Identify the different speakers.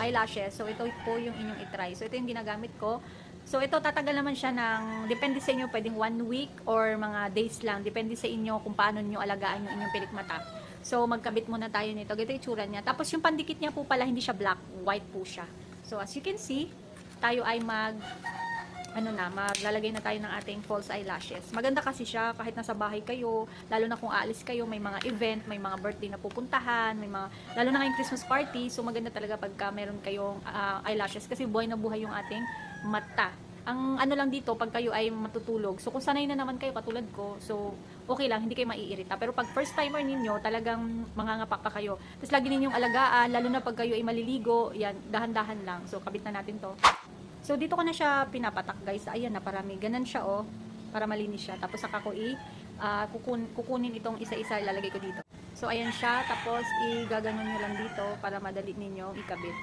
Speaker 1: eyelashes. So ito po yung inyong itry. So ito yung ginagamit ko. So ito tatagal naman siya ng, depende sa inyo, pwedeng 1 week or mga days lang. Depende sa inyo kung paano nyo alagaan yung inyong pilikmata. So magkabit muna tayo nito. Ganito yung itsura niya. Tapos yung pandikit niya po pala, hindi siya black, white po siya. So as you can see, tayo ay maglalagay na tayo ng ating false eyelashes. Maganda kasi siya kahit nasa bahay kayo, lalo na kung aalis kayo, may mga event, may mga birthday na pupuntahan, may mga, lalo na ngayong Christmas party, so maganda talaga pagka meron kayong eyelashes kasi buhay na buhay yung ating mata. Ang ano lang dito, pag kayo ay matutulog, so kung sanay na naman kayo katulad ko, so okay lang, hindi kayo maiirita. Pero pag first timer ninyo, talagang mangangapak pa kayo. Tapos lagi ninyong alagaan, lalo na pag kayo ay maliligo, yan, dahan-dahan lang. So kabit na natin to. So dito ko na siya pinapatak guys. Ayan na, parami. Ganan siya oh, para malinis siya. Tapos saka ko kukunin itong isa-isa, ilalagay ko dito. So ayan siya, tapos igaganon nyo lang dito para madali ninyo ikabit.